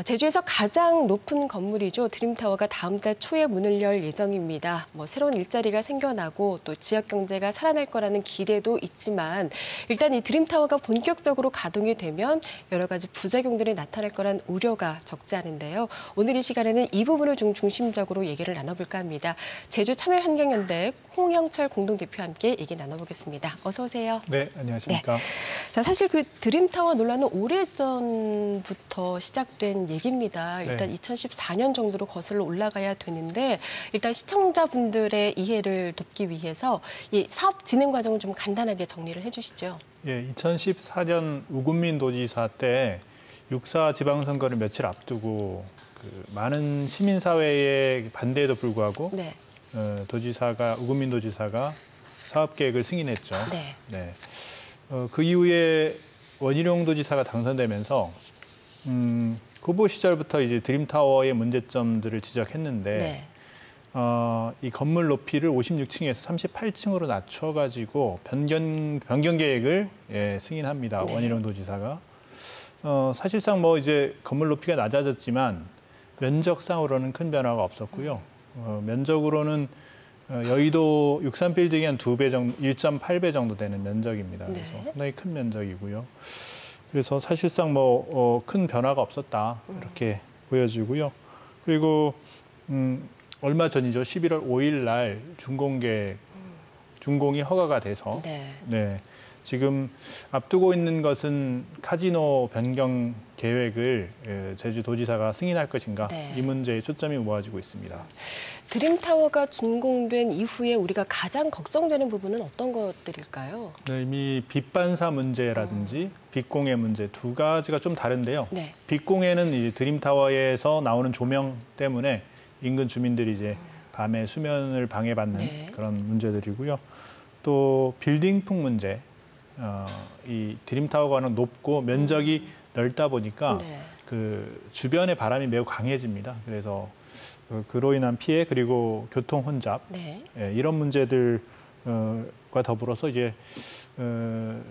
제주에서 가장 높은 건물이죠. 드림타워가 다음 달 초에 문을 열 예정입니다. 새로운 일자리가 생겨나고 또 지역 경제가 살아날 거라는 기대도 있지만 일단 이 드림타워가 본격적으로 가동이 되면 여러 가지 부작용들이 나타날 거란 우려가 적지 않은데요. 오늘 이 시간에는 이 부분을 좀 중심적으로 얘기를 나눠볼까 합니다. 제주참여환경연대 홍영철 공동대표와 함께 얘기 나눠보겠습니다. 어서 오세요. 네, 안녕하십니까. 네. 자, 사실 그 드림타워 논란은 오래전부터 시작된 얘기입니다. 일단 네. 2014년 정도로 거슬러 올라가야 되는데 일단 시청자분들의 이해를 돕기 위해서 이 사업 진행 과정을 좀 간단하게 정리를 해주시죠. 예, 2014년 우금민 도지사 때 6.4 지방선거를 며칠 앞두고 많은 시민사회의 반대에도 불구하고 네. 우금민 도지사가 사업 계획을 승인했죠. 네. 네. 그 이후에 원희룡 도지사가 당선되면서 후보 시절부터 이제 드림타워의 문제점들을 지적했는데 네. 이 건물 높이를 56층에서 38층으로 낮춰가지고 변경 계획을 승인합니다. 네. 원희룡 도지사가. 사실상 이제 건물 높이가 낮아졌지만 면적상으로는 큰 변화가 없었고요. 면적으로는 여의도 63빌딩이 한 2배 정도, 1.8배 정도 되는 면적입니다. 그래서 네. 상당히 큰 면적이고요. 그래서 사실상 큰 변화가 없었다 이렇게 보여지고요. 그리고 얼마 전이죠. 11월 5일 날 준공이 허가가 돼서 네. 지금 앞두고 있는 것은 카지노 변경 계획을 제주도지사가 승인할 것인가 네. 이 문제에 초점이 모아지고 있습니다. 드림타워가 준공된 이후에 우리가 가장 걱정되는 부분은 어떤 것들일까요? 네, 이미 빛반사 문제라든지 빛공해 문제 두 가지가 좀 다른데요. 네. 빛공해는 이제 드림타워에서 나오는 조명 때문에 인근 주민들이 이제 밤에 수면을 방해받는 네. 그런 문제들이고요. 또 빌딩풍 문제. 이 드림타워가는 높고 면적이 넓다 보니까 네. 그 주변의 바람이 매우 강해집니다. 그래서 그로 인한 피해 그리고 교통 혼잡 네. 이런 문제들과 더불어서 이제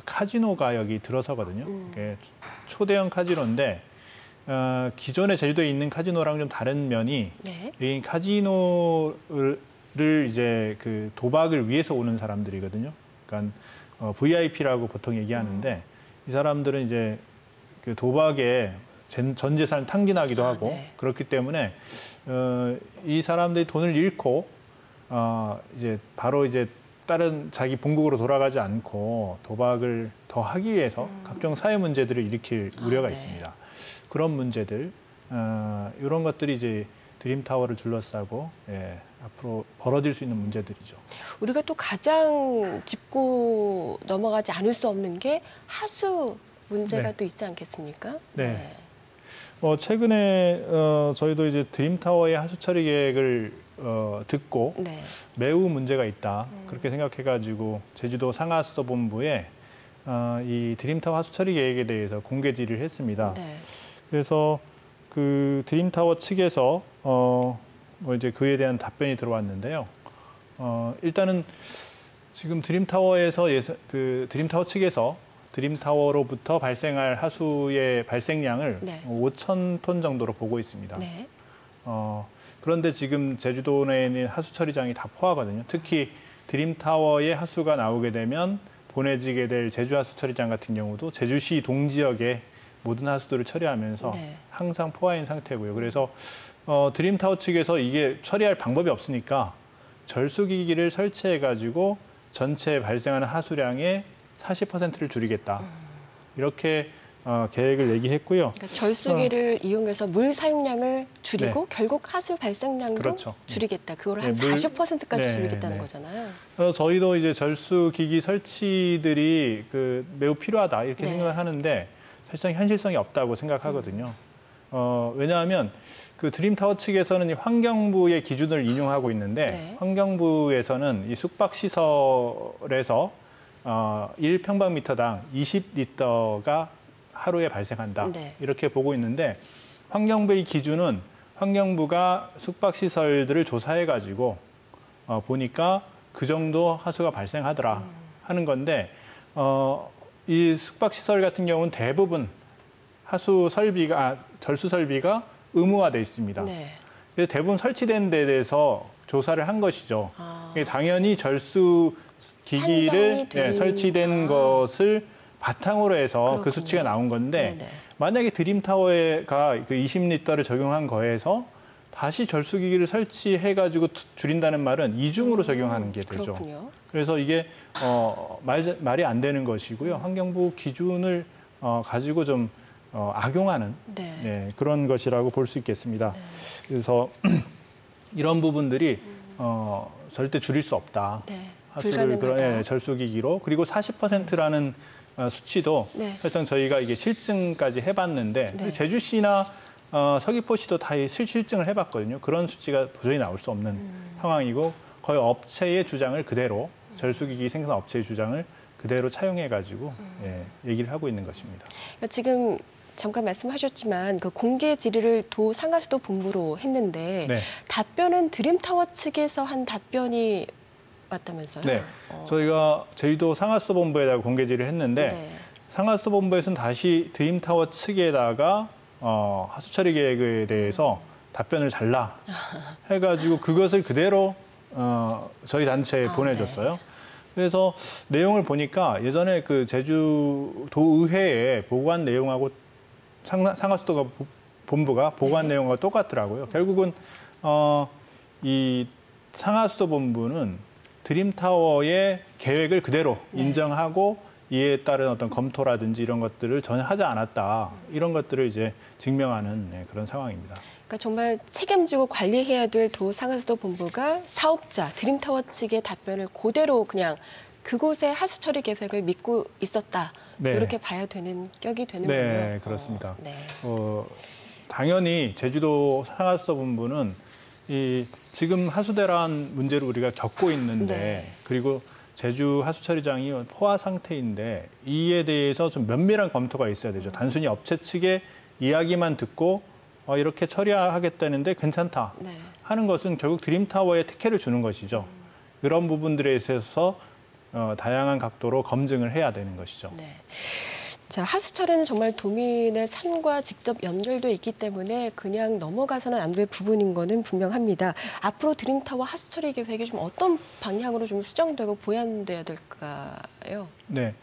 카지노가 여기 들어서거든요. 이게 초대형 카지노인데 기존에 제주도에 있는 카지노랑 좀 다른 면이 네. 이 카지노를 이제 그 도박을 위해서 오는 사람들이거든요. 그러니까 VIP라고 보통 얘기하는데 이 사람들은 이제 그 도박에 전 재산을 탕진하기도 하고 네. 그렇기 때문에 이 사람들이 돈을 잃고 이제 바로 이제 다른 자기 본국으로 돌아가지 않고 도박을 더 하기 위해서 각종 사회 문제들을 일으킬 우려가 네. 있습니다. 그런 문제들 이런 것들이 이제 드림타워를 둘러싸고 앞으로 벌어질 수 있는 문제들이죠. 우리가 또 가장 짚고 넘어가지 않을 수 없는 게 하수 문제가 네. 또 있지 않겠습니까? 네. 최근에 저희도 이제 드림타워의 하수 처리 계획을 듣고 네. 매우 문제가 있다 그렇게 생각해가지고 제주도 상하수도본부에 이 드림타워 하수 처리 계획에 대해서 공개 질의를 했습니다. 네. 그래서 그 드림타워 측에서 이제 그에 대한 답변이 들어왔는데요. 일단은 지금 드림타워에서 드림타워 측에서 드림타워로부터 발생할 하수의 발생량을 네. 5,000톤 정도로 보고 있습니다. 네. 그런데 지금 제주도 내에 있는 하수 처리장이 다 포하거든요. 특히 드림타워에 하수가 나오게 되면 보내지게 될 제주 하수 처리장 같은 경우도 제주시 동지역에 모든 하수들을 처리하면서 네. 항상 포화인 상태고요. 그래서 드림타워 측에서 이게 처리할 방법이 없으니까 절수기기를 설치해가지고 전체 발생하는 하수량의 40%를 줄이겠다. 이렇게 계획을 얘기했고요. 그러니까 절수기를 이용해서 물 사용량을 줄이고 네. 결국 하수 발생량도 그렇죠. 줄이겠다. 그걸 한 네, 40%까지 네, 줄이겠다는 네. 거잖아요. 저희도 이제 절수기기 설치들이 매우 필요하다 이렇게 네. 생각을 하는데 사실상 현실성이 없다고 생각하거든요. 왜냐하면 그 드림타워 측에서는 이 환경부의 기준을 인용하고 있는데 네. 환경부에서는 이 숙박시설에서 1평방미터당 20리터가 하루에 발생한다. 네. 이렇게 보고 있는데 환경부의 기준은 환경부가 숙박시설들을 조사해가지고 보니까 그 정도 하수가 발생하더라 하는 건데 이 숙박시설 같은 경우는 대부분 하수 설비가 절수 설비가 의무화돼 있습니다. 네. 그래서 대부분 설치된 데에 대해서 조사를 한 것이죠. 아. 당연히 절수 기기를 설치된 것을 바탕으로 해서 그렇군요. 그 수치가 나온 건데 네네. 만약에 드림타워가 그 20리터를 적용한 거에서 다시 절수기기를 설치해가지고 줄인다는 말은 이중으로 적용하는 게 되죠. 그렇군요. 그래서 이게 말이 안 되는 것이고요. 환경부 기준을 가지고 좀 악용하는 네. 네, 그런 것이라고 볼 수 있겠습니다. 네. 그래서 이런 부분들이 절대 줄일 수 없다. 네. 하수를 불가능하다. 절수기기로 그리고 40%라는 수치도 네. 사실상 저희가 이게 실증까지 해봤는데 네. 제주시나 서귀포시도 다 실증을 해봤거든요. 그런 수치가 도저히 나올 수 없는 상황이고 거의 업체의 주장을 그대로 절수기기 생산 업체의 주장을 그대로 차용해가지고 얘기를 하고 있는 것입니다. 그러니까 지금 잠깐 말씀하셨지만 그 공개 질의를 도 상하수도 본부로 했는데 네. 답변은 드림타워 측에서 한 답변이 왔다면서요? 네, 저희가 제주도 상하수도 본부에다가 공개 질의를 했는데 네. 상하수도 본부에서는 다시 드림타워 측에다가 하수 처리 계획에 대해서 답변을 달라 해가지고 그것을 그대로 저희 단체에 보내줬어요. 네. 그래서 내용을 보니까 예전에 그 제주도의회에 보고한 내용하고 상하수도 본부가 보고한 네. 내용과 똑같더라고요. 결국은 이 상하수도 본부는 드림타워의 계획을 그대로 인정하고 이에 따른 어떤 검토라든지 이런 것들을 전혀 하지 않았다. 이런 것들을 이제 증명하는 그런 상황입니다. 그러니까 정말 책임지고 관리해야 될 도 상하수도 본부가 사업자 드림타워 측의 답변을 그대로 그냥 그곳의 하수 처리 계획을 믿고 있었다. 네. 이렇게 봐야 되는 격이 되는군요. 네, 그렇습니다. 네. 당연히 제주도 상하수도 본부는 이 지금 하수대란 문제를 우리가 겪고 있는데 네. 그리고 제주 하수처리장이 포화 상태인데 이에 대해서 좀 면밀한 검토가 있어야 되죠. 단순히 업체 측의 이야기만 듣고 이렇게 처리하겠다는데 괜찮다 네. 하는 것은 결국 드림타워에 특혜를 주는 것이죠. 그런 부분들에 있어서 다양한 각도로 검증을 해야 되는 것이죠. 네. 자, 하수처리는 정말 도민의 삶과 직접 연결돼 있기 때문에 그냥 넘어가서는 안 될 부분인 거는 분명합니다. 앞으로 드림타워 하수처리 계획이 좀 어떤 방향으로 좀 수정되고 보완돼야 될까요? 네,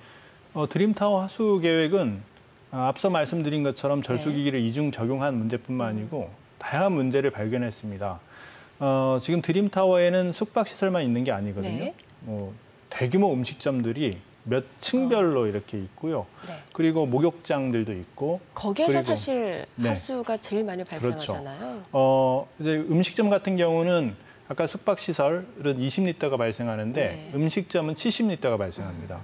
드림타워 하수 계획은 앞서 말씀드린 것처럼 절수기기를 이중 적용한 문제뿐만 아니고 다양한 문제를 발견했습니다. 지금 드림타워에는 숙박시설만 있는 게 아니거든요. 네. 대규모 음식점들이 몇 층별로 이렇게 있고요. 네. 그리고 목욕장들도 있고. 거기에서 그리고, 사실 네. 하수가 제일 많이 발생하잖아요. 이제 음식점 같은 경우는 아까 숙박시설은 20리터가 발생하는데 네. 음식점은 70리터가 발생합니다.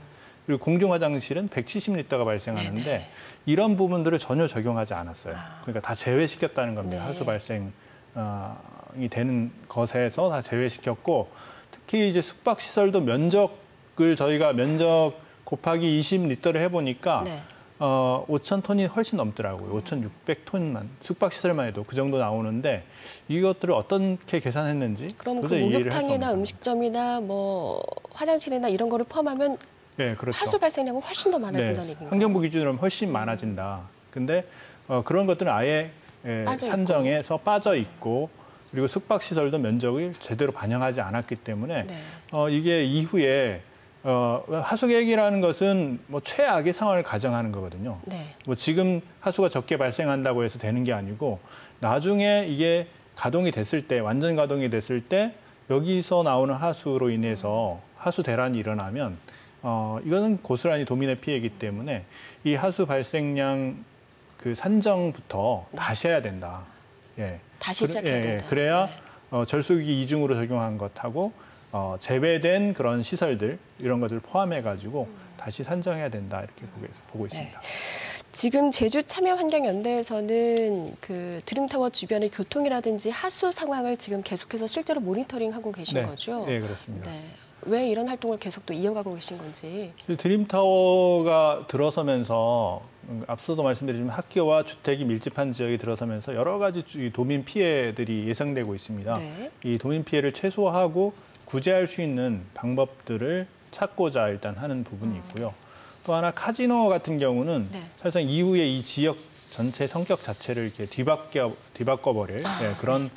그리고 공중화장실은 170리터가 발생하는데 네네. 이런 부분들을 전혀 적용하지 않았어요. 아. 그러니까 다 제외시켰다는 겁니다. 네. 하수 발생이 되는 것에서 다 제외시켰고 특히 이제 숙박시설도 면적을 저희가 면적 곱하기 20리터를 해보니까 네. 5,000톤이 훨씬 넘더라고요. 5,600톤만 숙박시설만 해도 그 정도 나오는데 이것들을 어떻게 계산했는지 그럼 그 도저히 이해를 할수 목욕탕이나 없는 음식점이나 뭐 화장실이나 이런 거를 포함하면 네, 그렇죠. 하수 발생량은 훨씬 더 많아진다는 네, 얘기인가요? 환경부 기준으로 훨씬 많아진다. 근데 그런 것들은 아예 빠져 산정에서 빠져 있고 그리고 숙박시설도 면적을 제대로 반영하지 않았기 때문에 네. 이게 이후에 하수 계획이라는 것은 뭐 최악의 상황을 가정하는 거거든요. 네. 뭐 지금 하수가 적게 발생한다고 해서 되는 게 아니고 나중에 이게 가동이 됐을 때 완전 가동이 됐을 때 여기서 나오는 하수로 인해서 하수 대란이 일어나면 이거는 고스란히 도민의 피해이기 때문에 이 하수 발생량 그 산정부터 다시 해야 된다. 예. 다시 시작해야 된다. 그래야 네. 절수기기 이중으로 적용한 것하고 재배된 그런 시설들 이런 것들을 포함해가지고 다시 산정해야 된다 이렇게 보고 있습니다. 네. 지금 제주 참여환경연대에서는 그 드림타워 주변의 교통이라든지 하수 상황을 지금 계속해서 실제로 모니터링하고 계신 거죠? 네, 그렇습니다. 네. 왜 이런 활동을 계속 또 이어가고 계신 건지. 드림타워가 들어서면서 앞서도 말씀드렸지만 학교와 주택이 밀집한 지역이 들어서면서 여러 가지 도민 피해들이 예상되고 있습니다. 네. 이 도민 피해를 최소화하고 구제할 수 있는 방법들을 찾고자 일단 하는 부분이 있고요. 또 하나 카지노 같은 경우는 네. 사실상 이후에 이 지역 전체 성격 자체를 이렇게 뒤바꿔버릴 그런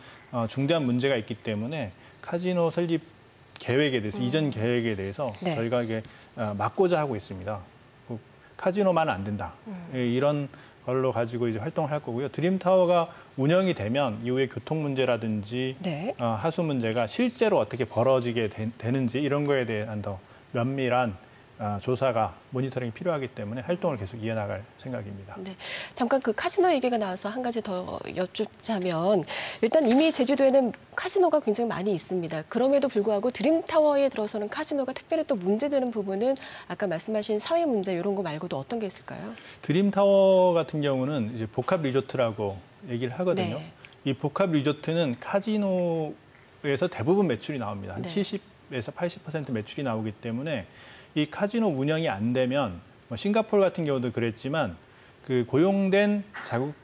중대한 문제가 있기 때문에 카지노 설립 계획에 대해서 이전 계획에 대해서 네. 저희가 이게 막고자 하고 있습니다. 카지노만 안 된다. 이런 걸로 가지고 이제 활동을 할 거고요. 드림타워가 운영이 되면 이후에 교통 문제라든지 네. 하수 문제가 실제로 어떻게 벌어지게 되는지 이런 거에 대한 더 면밀한 조사가 모니터링이 필요하기 때문에 활동을 계속 이어나갈 생각입니다. 네, 잠깐 그 카지노 얘기가 나와서 한 가지 더 여쭙자면 일단 이미 제주도에는 카지노가 굉장히 많이 있습니다. 그럼에도 불구하고 드림타워에 들어서는 카지노가 특별히 또 문제되는 부분은 아까 말씀하신 사회 문제 이런 거 말고도 어떤 게 있을까요? 드림타워 같은 경우는 이제 복합 리조트라고 얘기를 하거든요. 네. 이 복합 리조트는 카지노에서 대부분 매출이 나옵니다. 한 네. 70에서 80% 매출이 나오기 때문에 이 카지노 운영이 안 되면 뭐 싱가포르 같은 경우도 그랬지만 그 고용된 자국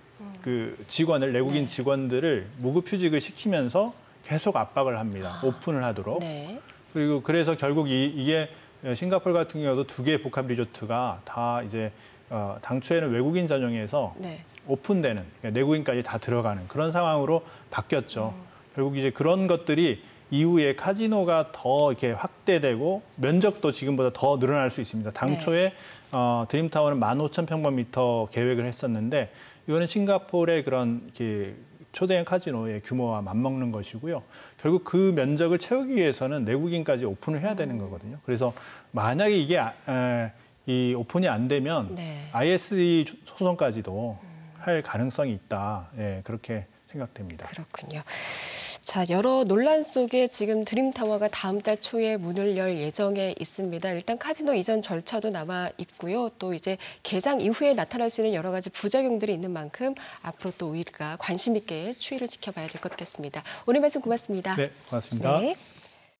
그 직원을 내국인 네. 직원들을 무급휴직을 시키면서 계속 압박을 합니다. 오픈을 하도록. 네. 그리고 그래서 결국 이게 싱가포르 같은 경우도 2개의 복합 리조트가 다 이제 당초에는 외국인 전용에서 네. 오픈되는 그러니까 내국인까지 다 들어가는 그런 상황으로 바뀌었죠. 결국 이제 그런 것들이 이후에 카지노가 더 이렇게 확대되고 면적도 지금보다 더 늘어날 수 있습니다. 당초에 드림타워는 15,000평방미터 계획을 했었는데 이거는 싱가포르의 그런 이렇게 초대형 카지노의 규모와 맞먹는 것이고요. 결국 그 면적을 채우기 위해서는 내국인까지 오픈을 해야 되는 거거든요. 그래서 만약에 이게 이 오픈이 안 되면 네. ISE 소송까지도 할 가능성이 있다. 예, 그렇게 생각됩니다. 그렇군요. 자, 여러 논란 속에 지금 드림타워가 다음 달 초에 문을 열 예정에 있습니다. 일단 카지노 이전 절차도 남아 있고요. 또 이제 개장 이후에 나타날 수 있는 여러 가지 부작용들이 있는 만큼 앞으로 또 우리가 관심 있게 추이를 지켜봐야 될 것 같습니다. 오늘 말씀 고맙습니다. 네, 고맙습니다. 네.